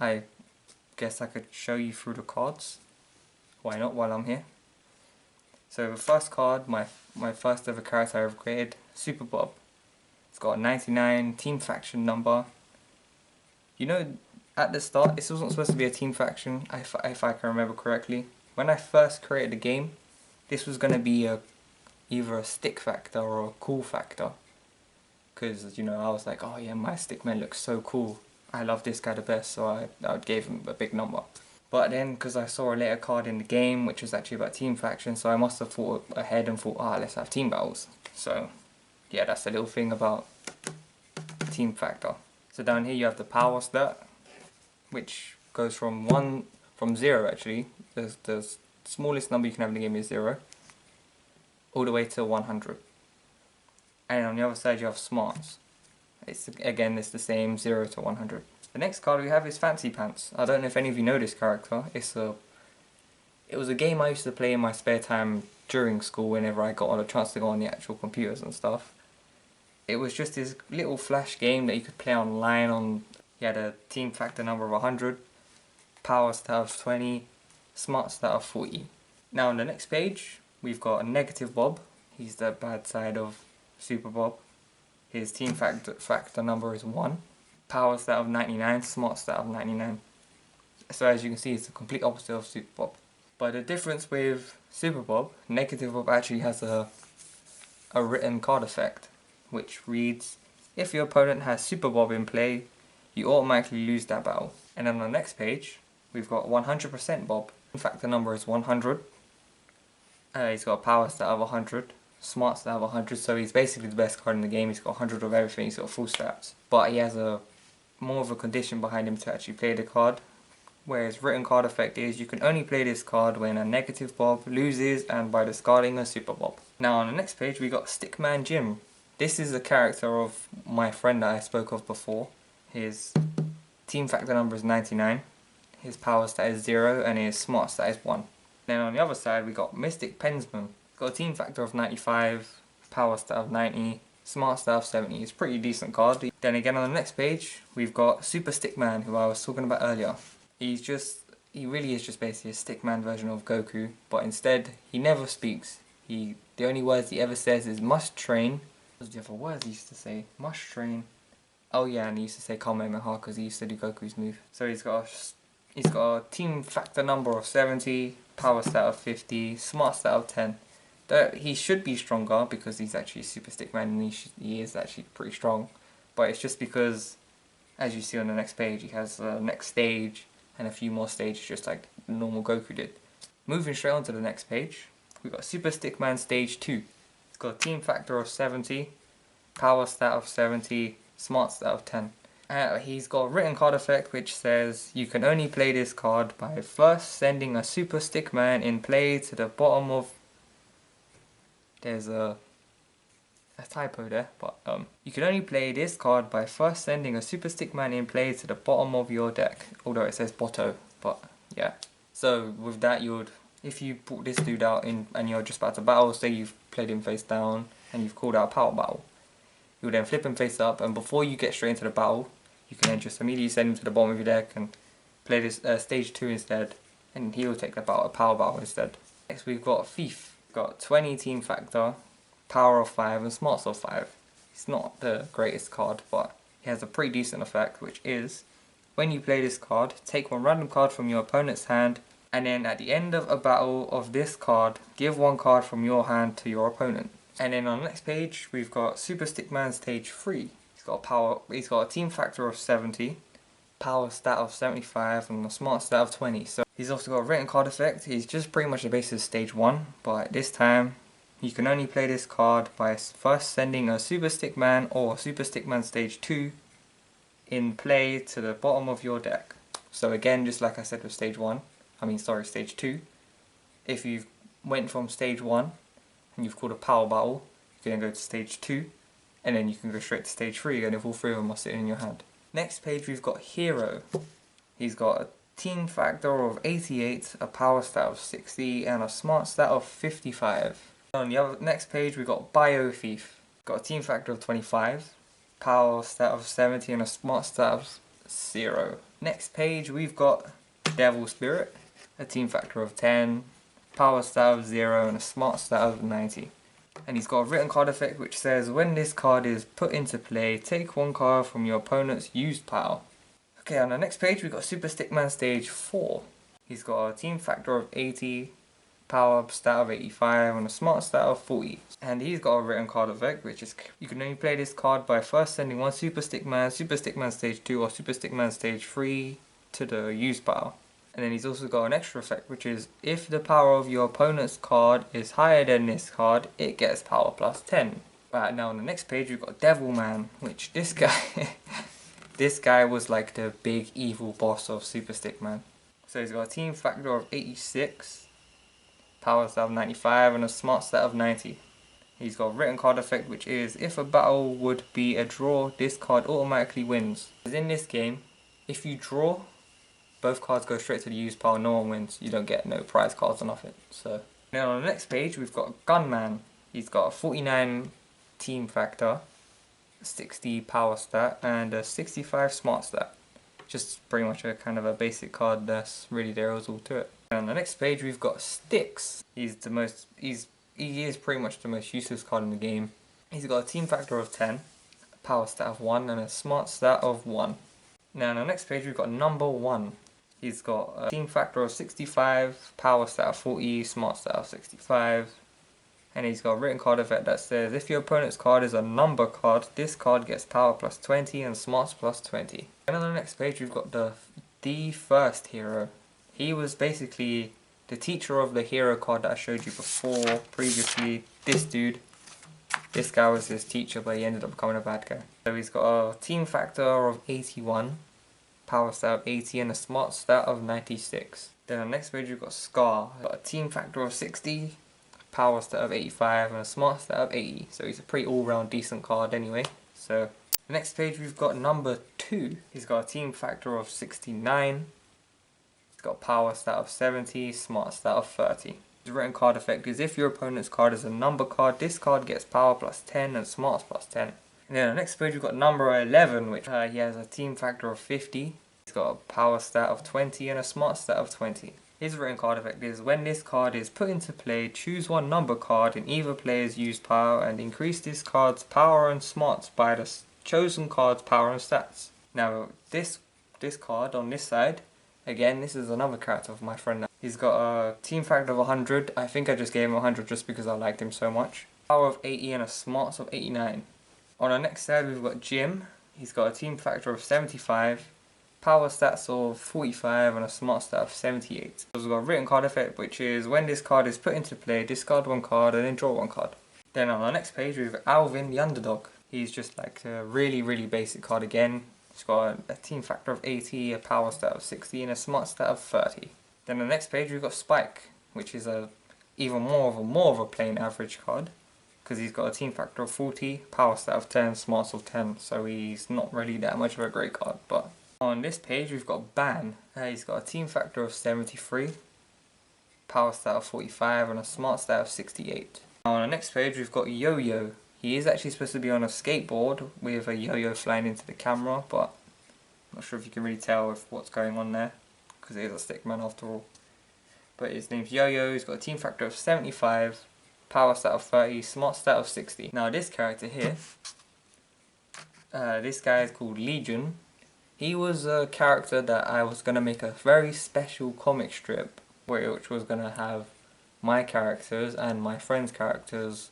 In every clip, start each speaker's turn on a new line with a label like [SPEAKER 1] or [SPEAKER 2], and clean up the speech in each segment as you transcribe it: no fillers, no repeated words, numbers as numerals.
[SPEAKER 1] I guess I could show you through the cards. Why not while I'm here? So the first card, my first ever character I ever created, Super Bob. It's got a 99 team faction number. You know, at the start, this wasn't supposed to be a team faction, if I can remember correctly. When I first created the game, this was going to be either a stick factor or a cool factor. Because, you know, I was like, oh yeah, my stickman looks so cool. I love this guy the best, so I gave him a big number. But then, because I saw a later card in the game, which was actually about team faction, so I must have thought ahead and thought, let's have team battles. So, yeah, that's the little thing about team factor. So down here you have the power stat, which goes from 0 actually, the smallest number you can have in the game is 0, all the way to 100. And on the other side you have smarts. It's the same, 0 to 100. The next card we have is Fancy Pants. I don't know if any of you know this character. It was a game I used to play in my spare time during school whenever I got a chance to go on the actual computers and stuff. It was just this little flash game that you could play online. He had a team factor number of 100, power stat of 20, smart stat of 40. Now on the next page we've got a negative Bob. He's the bad side of Super Bob. His team factor number is 1, power stat of 99, smart stat of 99. So as you can see, it's the complete opposite of Super Bob. But the difference with Super Bob, negative Bob actually has a written card effect, which reads, if your opponent has Super Bob in play, you automatically lose that battle. And then on the next page, we've got 100% Bob. In fact, the number is 100. He's got a power stat of 100, smart stat of 100, so he's basically the best card in the game. He's got 100 of everything, he's got full stats. But he has more of a condition behind him to actually play the card. Whereas written card effect is, you can only play this card when a negative Bob loses and by discarding a Super Bob. Now on the next page we got Stickman Jim. This is a character of my friend that I spoke of before. His team factor number is 99, his power stat is 0 and his smart stat is 1. Then on the other side we got Mystic Pensman. He's got a team factor of 95, power stat of 90, smart stat of 70. It's a pretty decent card. Then again on the next page we've got Super Stickman, who I was talking about earlier. He really is just basically a Stickman version of Goku, but instead he never speaks. The only words he ever says is must train. What was the other words he used to say? Must train. Oh yeah, and he used to say Kamehameha because he used to do Goku's move. So he's got a team factor number of 70, power stat of 50, smart stat of 10. He should be stronger because he's actually Super Stickman and he is actually pretty strong. But it's just because, as you see on the next page, he has the next stage and a few more stages just like normal Goku did. Moving straight on to the next page, we've got Super Stickman Stage 2. It's got a team factor of 70, power stat of 70, smart stat of 10. He's got a written card effect which says you can only play this card by first sending a Super Stickman in play to the bottom of... There's a typo there, but you can only play this card by first sending a Super Stickman in play to the bottom of your deck, although it says botto, but yeah. So with that, if you brought this dude out and you're just about to battle, say you've played him face down and you've called out a power battle, you would then flip him face up, and before you get straight into the battle, you can then just immediately send him to the bottom of your deck and play this stage 2 instead, and he'll take the power battle instead. Next we've got Thief. We've got 20 team factor, power of 5 and smarts of 5. It's not the greatest card, but it has a pretty decent effect, which is, when you play this card, take one random card from your opponent's hand, and then at the end of a battle of this card, give one card from your hand to your opponent. And then on the next page, we've got Super Stickman Stage 3. He's got a team factor of 70, power stat of 75, and a smart stat of 20. So he's also got a written card effect. He's just pretty much the basis of Stage 1, but this time, you can only play this card by first sending a Super Stickman or Super Stickman Stage 2 in play to the bottom of your deck. So again, just like I said with Stage 2, if you went from Stage 1 and you've called a power battle, you can then go to Stage 2 and then you can go straight to Stage 3 again if all 3 of them are sitting in your hand. Next page we've got Hero. He's got a team factor of 88, a power stat of 60 and a smart stat of 55. On the next page we've got Bio Thief. Got a team factor of 25, power stat of 70 and a smart stat of 0. Next page we've got Devil Spirit, a team factor of 10, power stat of 0 and a smart stat of 90. And he's got a written card effect which says when this card is put into play, take one card from your opponent's used pile. Okay, on the next page we've got Super Stickman stage 4. He's got a team factor of 80, power stat of 85 and a smart stat of 40. And he's got a written card effect which is you can only play this card by first sending one Super Stickman stage 2 or Super Stickman stage 3 to the used pile. And then he's also got an extra effect which is if the power of your opponent's card is higher than this card, it gets power plus 10. Right, now on the next page we've got Devilman, which this guy this guy was like the big evil boss of Super Stickman. So he's got a team factor of 86, power stat of 95 and a smart stat of 90. He's got a written card effect which is if a battle would be a draw, this card automatically wins. In this game, if you draw, both cards go straight to the used pile, no one wins. You don't get no prize cards or nothing. So now on the next page we've got Gunman. He's got a 49 team factor, 60 power stat and a 65 smart stat. Just pretty much a kind of a basic card that's really there is all to it. And on the next page we've got Stix. He is pretty much the most useless card in the game. He's got a team factor of 10, a power stat of 1 and a smart stat of 1. Now on the next page we've got number 1. He's got a team factor of 65, power stat of 40, smart stat of 65. And he's got a written card effect that says if your opponent's card is a number card, this card gets power plus 20 and smarts plus 20. And on the next page we've got the first hero. He was basically the teacher of the hero card that I showed you before previously. This dude. This guy was his teacher but he ended up becoming a bad guy. So he's got a team factor of 81. Power stat of 80 and a smart stat of 96. Then on the next page we've got Scar. Got a team factor of 60, power stat of 85 and a smart stat of 80. So he's a pretty all-round decent card anyway. So the next page we've got number 2. He's got a team factor of 69. He's got a power stat of 70, smart stat of 30. The written card effect is if your opponent's card is a number card, this card gets power plus 10 and smarts plus 10. And then on the next page we've got number 11, which he has a team factor of 50. He's got a power stat of 20 and a smart stat of 20. His written card effect is when this card is put into play, choose one number card in either player's used pile and increase this card's power and smarts by the chosen card's power and stats. Now this card on this side, again this is another character of my friend. He's got a team factor of 100. I think I just gave him 100 just because I liked him so much. Power of 80 and a smarts of 89. On the next side we've got Jim. He's got a team factor of 75, power stats of 45 and a smart stat of 78. So we've got a written card effect which is when this card is put into play, discard one card and then draw one card. Then on the next page we've got Alvin the Underdog. He's just like a really basic card again. He's got a team factor of 80, a power stat of 60 and a smart stat of 30. Then on the next page we've got Spike, which is even more of a plain average card. Because he's got a team factor of 40, power stat of 10, smarts of 10, so he's not really that much of a great card. But on this page we've got Ban. He's got a team factor of 73, power stat of 45 and a smart stat of 68. Now on the next page we've got Yo-Yo. He is actually supposed to be on a skateboard with a yo-yo flying into the camera, but I'm not sure if you can really tell what's going on there, because it is a stickman after all. But his name's Yo-Yo, he's got a team factor of 75, power stat of 30, smart stat of 60. Now this character here, this guy is called Legion. He was a character that I was going to make a very special comic strip, which was going to have my characters and my friend's characters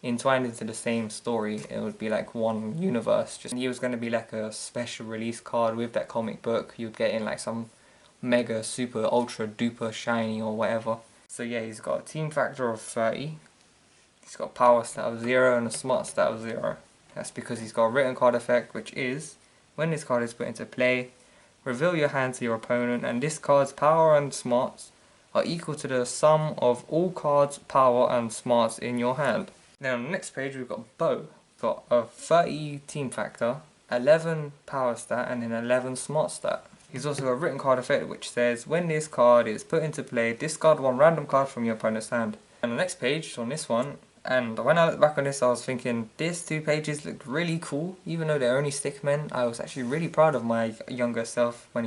[SPEAKER 1] entwined into the same story. It would be like one universe. He was going to be like a special release card with that comic book. You'd get in like some mega super ultra duper shiny or whatever. So yeah, he's got a team factor of 30. He's got a power stat of 0 and a smart stat of 0. That's because he's got a written card effect which is when this card is put into play, reveal your hand to your opponent and this card's power and smarts are equal to the sum of all cards, power and smarts in your hand. Then on the next page we've got Bo. Got a 30 team factor, 11 power stat and an 11 smart stat. He's also got a written card effect which says when this card is put into play, discard one random card from your opponent's hand. And the next page on this one, And when I look back on this, I was thinking these 2 pages looked really cool, even though they're only stickmen. I was actually really proud of my younger self when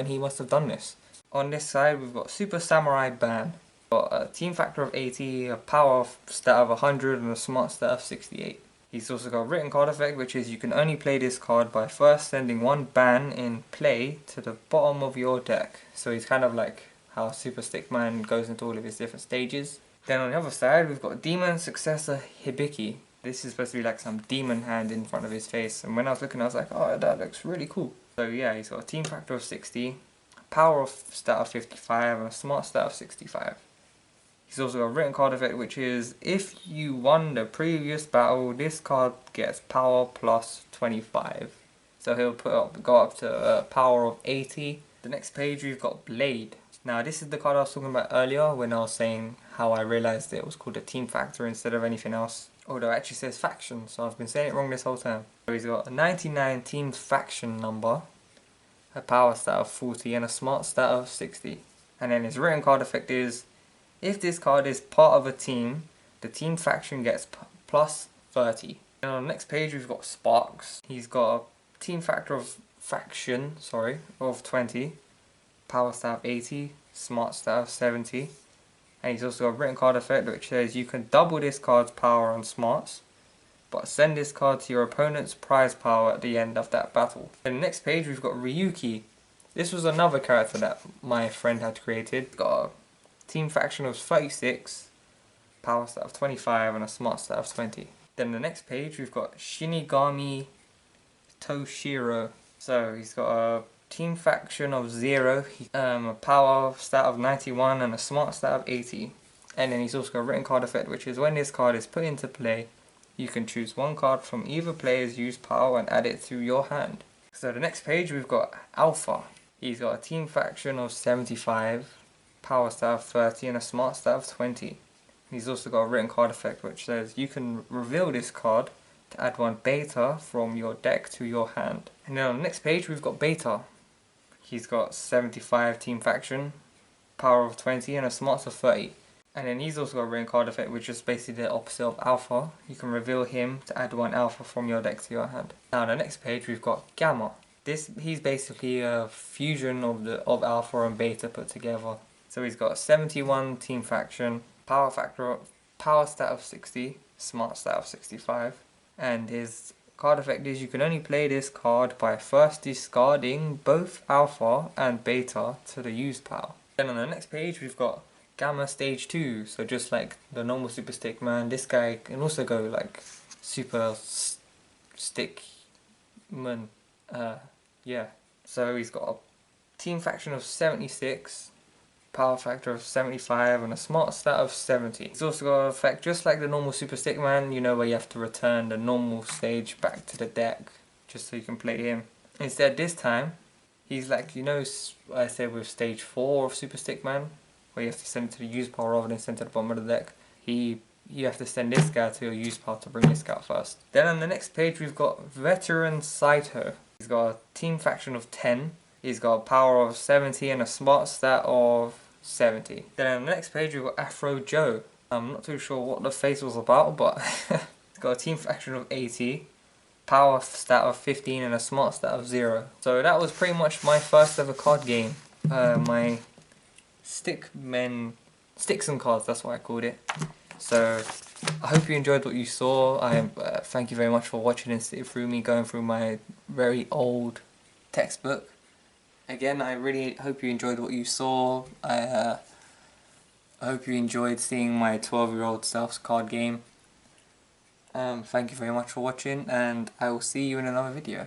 [SPEAKER 1] he must have done this. On this side, we've got Super Samurai Ban. Got a team factor of 80, a power stat of 100, and a smart stat of 68. He's also got a written card effect, which is you can only play this card by first sending 1 ban in play to the bottom of your deck. So he's kind of like how Super Stickman goes into all of his different stages. Then on the other side, we've got Demon Successor Hibiki. This is supposed to be like some demon hand in front of his face. And when I was looking, I was like, oh, that looks really cool. So yeah, he's got a team factor of 60, power of stat of 55, and a smart stat of 65. He's also got a written card effect, which is if you won the previous battle, this card gets power plus 25. So he'll go up to a power of 80. The next page we've got Blade. Now this is the card I was talking about earlier when I was saying how I realised it was called a team factor instead of anything else. Although it actually says faction, so I've been saying it wrong this whole time. So he's got a 99 team faction number, a power stat of 40 and a smart stat of 60. And then his written card effect is if this card is part of a team, the team faction gets plus 30. And on the next page we've got Sparks. He's got a team factor of of 20, power stat of 80, smart stat of 70. And he's also got a written card effect which says you can double this card's power on smarts, but send this card to your opponent's prize power at the end of that battle. And the next page we've got Ryuki. This was another character that my friend had created. Got a team faction of 36, power stat of 25 and a smart stat of 20. Then the next page we've got Shinigami Toshiro. So he's got a team faction of 0, a power stat of 91 and a smart stat of 80. And then he's also got a written card effect which is when this card is put into play, you can choose 1 card from either player's used power and add it to your hand. So the next page we've got Alpha. He's got a team faction of 75, power stat of 30 and a smart stat of 20. He's also got a written card effect which says you can reveal this card to add 1 beta from your deck to your hand. And then on the next page we've got Beta. He's got 75 team faction, power of 20 and a smart of 30. And then he's also got a written card effect which is basically the opposite of Alpha. You can reveal him to add 1 Alpha from your deck to your hand. Now on the next page we've got Gamma. He's basically a fusion of Alpha and Beta put together. So he's got a 71 team faction, power stat of 60, smart stat of 65, and his card effect is you can only play this card by first discarding both Alpha and Beta to the used pile. Then on the next page we've got Gamma Stage 2, so just like the normal Super Stickman, this guy can also go like Super Stickman, yeah. So he's got a team faction of 76, power factor of 75 and a smart stat of 70. He's also got an effect just like the normal Super Stickman, you know, where you have to return the normal stage back to the deck just so you can play him. Instead this time, he's like, you know, I said with stage 4 of Super Stickman, where you have to send it to the use pile rather than send it to the bottom of the deck. You have to send this guy to your use pile to bring this guy first. Then on the next page we've got Veteran Saito. He's got a team faction of 10. He's got a power of 70 and a smart stat of 70. Then on the next page we've got Afro Joe. I'm not too sure what the face was about, but he's got a team faction of 80, power stat of 15 and a smart stat of 0. So that was pretty much my first ever card game. My Sticks and Cards, that's what I called it. So I hope you enjoyed what you saw. Thank you very much for watching and sitting through me going through my very old textbook. Again, I really hope you enjoyed what you saw. I hope you enjoyed seeing my 12-year-old self's card game. Thank you very much for watching, and I will see you in another video.